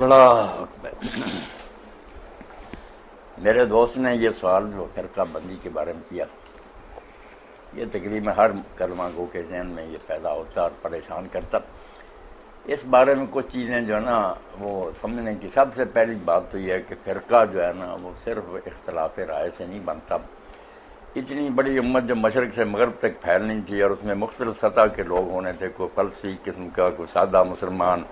اللہ میرے دوست نے یہ سوال جو فرقہ بندی کے بارے میں کیا، یہ تقریباً ہر کلمہ گو کے ذہن میں یہ پیدا ہوتا اور پریشان کرتا۔ اس بارے میں کچھ چیزیں جو ہے نا وہ سمجھنے کی سب سے پہلی بات تو یہ ہے کہ فرقہ جو ہے نا وہ صرف اختلاف رائے سے نہیں بنتا۔ اتنی بڑی امت جو مشرق سے مغرب تک پھیلنی تھی اور اس میں مختلف سطح کے لوگ ہونے تھے، کوئی فلسفی قسم کا، کوئی سادہ مسلمان،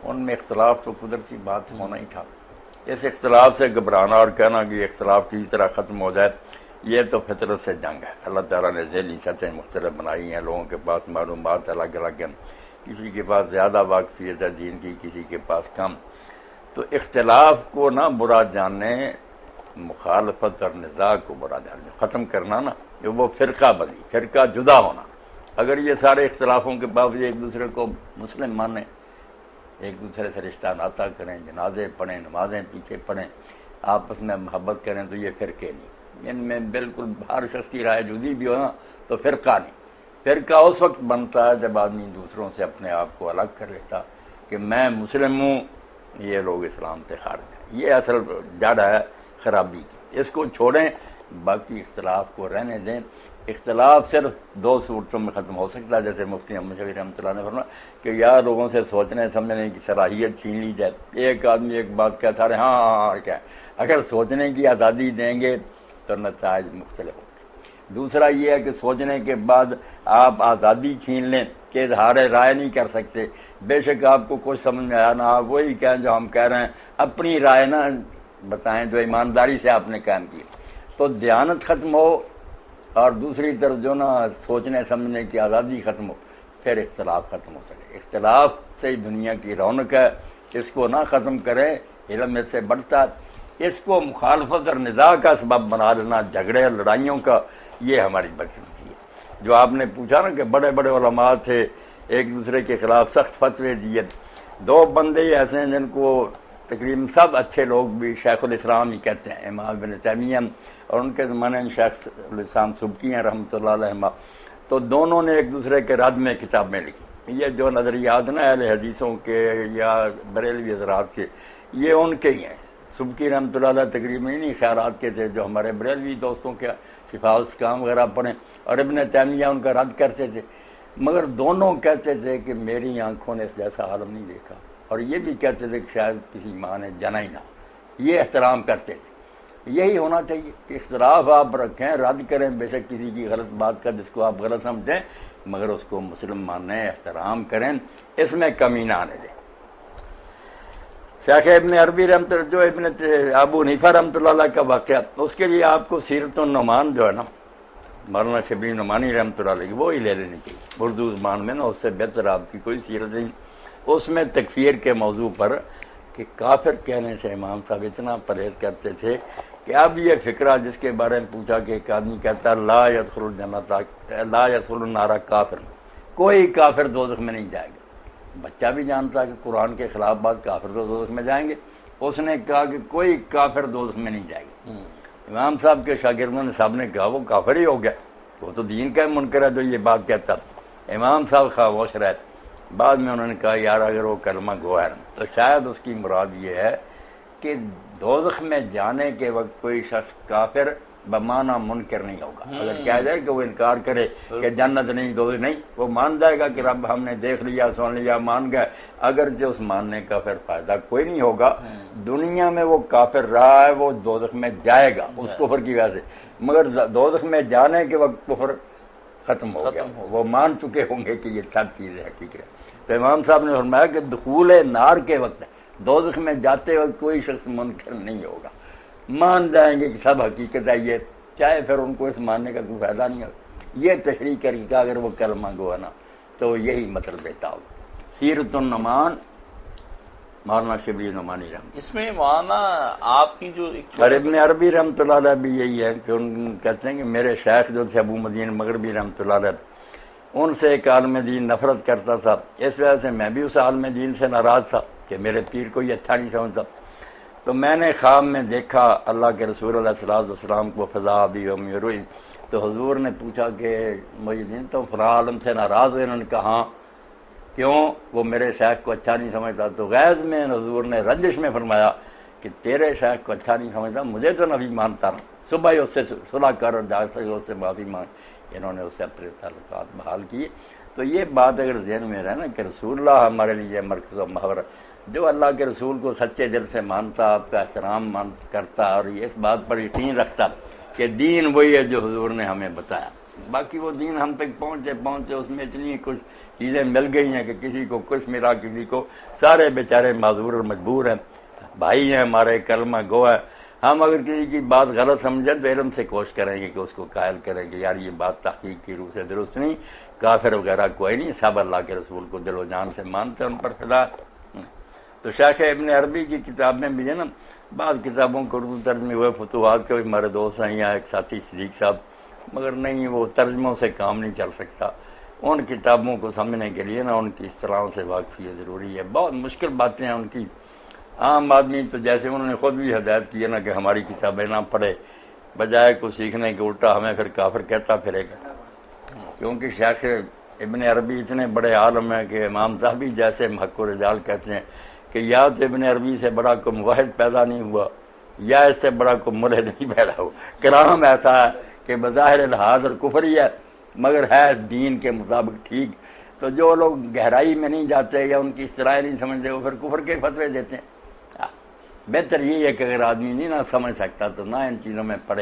ان میں اختلاف تو قدرتی بات ہونا ہی تھا۔ اس اختلاف سے گھبرانا اور کہنا کہ اختلاف کسی طرح ختم ہو جائے، یہ تو فطرت سے جنگ ہے۔ اللہ تعالیٰ نے ذہنی سطحیں مختلف بنائی ہیں، لوگوں کے پاس معلومات الگ الگ ہیں، کسی کے پاس زیادہ واقفیت ہے دین کی، کسی کے پاس کم۔ تو اختلاف کو نہ برا جاننے، مخالفت اور نزاع کو برا جاننے، ختم کرنا نا وہ فرقہ بنی، فرقہ جدا ہونا۔ اگر یہ سارے اختلافوں کے باوجود ایک دوسرے کو مسلم مانیں، ایک دوسرے سے رشتہ ناتا کریں، جنازے پڑھیں، نمازیں پیچھے پڑھیں، آپس میں محبت کریں، تو یہ فرقے نہیں۔ ان میں بالکل ہر شخص کی رائے جدی بھی ہو نا تو فرقہ نہیں۔ فرقہ اس وقت بنتا ہے جب آدمی دوسروں سے اپنے آپ کو الگ کر لیتا کہ میں مسلم ہوں، یہ لوگ اسلام سے خارج ہیں۔ یہ اصل جڑ ہے خرابی کی۔ اس کو چھوڑیں، باقی اختلاف کو رہنے دیں۔ اختلاف صرف دو صورتوں میں ختم ہو سکتا ہے، جیسے مفتی محمد شفیع رحمۃ اللہ نے فرمایا کہ یا لوگوں سے سوچنے سمجھنے کی صلاحیت چھین لی جائے۔ ایک آدمی ایک بات کہتا رہے ہاں کیا، اگر سوچنے کی آزادی دیں گے تو نتائج مختلف ہوں گے۔ دوسرا یہ ہے کہ سوچنے کے بعد آپ آزادی چھین لیں کہ اظہار رائے نہیں کر سکتے، بے شک آپ کو کچھ سمجھ میں آیا نہ، آپ وہی کہیں جو ہم کہہ رہے ہیں، اپنی رائے نہ بتائیں جو ایمانداری سے آپ نے قائم کی، تو دیانت ختم ہو اور دوسری طرف جو نا سوچنے سمجھنے کی آزادی ختم ہو، پھر اختلاف ختم ہو سکے۔ اختلاف سے دنیا کی رونق ہے، اس کو نہ ختم کریں، علم اس سے بڑھتا ہے۔ اس کو مخالفت اور نزاع کا سبب بنا لینا، جھگڑے اور لڑائیوں کا، یہ ہماری بدقسمتی ہے۔ جو آپ نے پوچھا نا کہ بڑے بڑے علماء تھے، ایک دوسرے کے خلاف سخت فتوے دیے، دو بندے ایسے ہیں جن کو تقریباً سب اچھے لوگ بھی شیخ الاسلام ہی کہتے ہیں، امام ابن تیمیہ، اور ان کے زمانے میں شیخ الاسلام سبکی ہیں رحمۃ اللہ علیہ۔ تو دونوں نے ایک دوسرے کے رد میں کتابیں لکھی۔ یہ جو نظریات نا اہل حدیثوں کے یا بریلوی حضرات کے، یہ ان کے ہی ہیں۔ سبکی رحمۃ اللہ علیہ تقریباً انہی خیالات کے تھے جو ہمارے بریلوی دوستوں کے شفاء الاسقام وغیرہ پڑھیں، اور ابن تیمیہ ان کا رد کرتے تھے، مگر دونوں کہتے تھے کہ میری آنکھوں نے اس جیسا عالم نہیں دیکھا، اور یہ بھی کہتے تھے کہ شاید کسی ماں نے جنا ہی نہ۔ یہ احترام کرتے تھے۔ یہی ہونا چاہیے کہ اختلاف آپ رکھیں، رد کریں بے شک کسی کی غلط بات کا جس کو آپ غلط سمجھیں، مگر اس کو مسلم مانیں، احترام کریں، اس میں کمی نہ آنے دیں۔ شیخ ابن عربی رحمۃ اللہ، جو ابن ابو حنیفہ رحمۃ اللہ علیہ کا واقعہ، اس کے لیے آپ کو سیرت النعمان جو ہے نا مولانا شبلی نعمانی رحمۃ اللہ علیہ کی، وہی لے لینی چاہیے اردو زبان میں نا، اس سے بہتر آپ کی کوئی سیرت نہیں۔ اس میں تکفیر کے موضوع پر کہ کافر کہنے سے امام صاحب اتنا پرہیز کرتے تھے کہ اب یہ فکرہ جس کے بارے میں پوچھا کہ ایک آدمی کہتا لا يدخل الجنت لا يدخل النار کافر، کوئی کافر دوزخ میں نہیں جائے گا۔ بچہ بھی جانتا کہ قرآن کے خلاف بات، کافر تو دوزخ میں جائیں گے۔ اس نے کہا کہ کوئی کافر دوزخ میں نہیں جائے گا۔ امام صاحب کے شاگردوں نے صاحب نے کہا وہ کافر ہی ہو گیا، وہ تو دین کا منکر ہے جو یہ بات کہتا۔ امام صاحب خاموش رہے۔ بعد میں انہوں نے کہا یار اگر وہ کلمہ گو ہے تو شاید اس کی مراد یہ ہے کہ دوزخ میں جانے کے وقت کوئی شخص کافر بمعنی منکر نہیں ہوگا۔ اگر کہا جائے کہ وہ انکار کرے کہ جنت نہیں دوزخ نہیں، وہ مان جائے گا کہ رب ہم نے دیکھ لیا سن لیا مان گئے، اگرچہ اس ماننے کا پھر فائدہ کوئی نہیں ہوگا۔ دنیا میں وہ کافر رہا ہے، وہ دوزخ میں جائے گا اس کفر کی وجہ سے، مگر دوزخ میں جانے کے وقت کفر ختم ہو گیا، وہ مان چکے ہوں گے کہ یہ سب چیزیں حقیقت ہے۔ تو امام صاحب نے فرمایا کہ دخول نار کے وقت، دوزخ میں جاتے وقت کوئی شخص منکر نہیں ہوگا، مان جائیں گے کہ سب حقیقت ہے یہ، چاہے پھر ان کو اس ماننے کا کوئی فائدہ نہیں ہوگا۔ یہ تشریح کر کے اگر وہ کلمہ گو ہے نا تو یہی مطلب دیتا ہوگا۔ سیرت النعمان مولانا شبلی نعمانی رحمۃ، اس میں مولانا آپ کی جو اور ابن عربی رحمۃ اللہ علیہ بھی یہی ہے کہ ان کہتے ہیں کہ میرے شیخ جو تھے ابو مدین مغربی رحمۃ اللہ علیہ، ان سے ایک عالم دین نفرت کرتا تھا، اس وجہ سے میں بھی اس عالم دین سے ناراض تھا کہ میرے پیر کو یہ اچھا نہیں سمجھتا۔ تو میں نے خواب میں دیکھا اللہ کے رسول علیہ السلام کو فضا بھی روئی، تو حضور نے پوچھا کہ مجھے دین تو فلاں عالم سے ناراض ہوئے؟ انہوں نے کہا ہاں۔ کیوں وہ میرے شیخ کو اچھا نہیں سمجھتا؟ تو غیظ میں حضور نے رنجش میں فرمایا کہ تیرے شیخ کو اچھا نہیں سمجھتا، مجھے تو نبی مانتا نا، صبح ہی اس سے صلح کر اور جا کر اس سے معافی مانگ۔ انہوں نے اس سے اپنے تعلقات بحال کیے۔ تو یہ بات اگر ذہن میں رہے نا کہ رسول اللہ ہمارے لیے مرکز و محور، جو اللہ کے رسول کو سچے دل سے مانتا، آپ کا احترام کرتا اور اس بات پر یقین رکھتا کہ دین وہی ہے جو حضور نے ہمیں بتایا۔ باقی وہ دین ہم تک پہنچے اس میں اتنی کچھ چیزیں مل گئی ہیں کہ کسی کو کچھ ملا، کسی کو، سارے بیچارے معذور اور مجبور ہیں، بھائی ہیں ہمارے، کلمہ گو ہے۔ ہم اگر کسی کی بات غلط سمجھیں تو علم سے کوشش کریں گے کہ اس کو قائل کریں کہ یار یہ بات تحقیق کی روح سے درست نہیں، کافر وغیرہ کوئی نہیں، سب اللہ کے رسول کو دل و جان سے مانتے ہیں، ان پر فدا۔ تو شیخ ابن عربی کی کتاب میں بھی ہے نا، بعض کتابوں کو اردو ترجمے ہوئے، فتوحات کے بھی ہمارے دوست ہیں یا ایک ساتھی صدیق صاحب، مگر نہیں، وہ ترجموں سے کام نہیں چل سکتا۔ ان کتابوں کو سمجھنے کے لیے نا ان کی اصطلاحوں سے واقفیت ضروری ہے، بہت مشکل باتیں ہیں ان کی۔ عام آدمی تو جیسے انہوں نے خود بھی ہدایت کی ہے نا کہ ہماری کتابیں نہ پڑھے، بجائے کو سیکھنے کے الٹا ہمیں پھر کافر کہتا پھرے گا، کیونکہ شیخ ابن عربی اتنے بڑے عالم ہیں کہ امام ذہبی جیسے حق و رجال کہتے ہیں کہ یا تو ابن عربی سے بڑا کوئی موحد پیدا نہیں ہوا یا اس سے بڑا کوئی ملحد نہیں پیدا ہوا۔ کلام ایسا ہے کہ بظاہر الحاظ اور کفر ہی ہے مگر ہے دین کے مطابق ٹھیک۔ تو جو لوگ گہرائی میں نہیں جاتے یا ان کی اصطلاح نہیں سمجھتے وہ پھر کفر کے فتوے دیتے ہیں۔ بہتر یہ ہے کہ اگر آدمی نہیں نہ سمجھ سکتا تو نہ ان چیزوں میں پڑے۔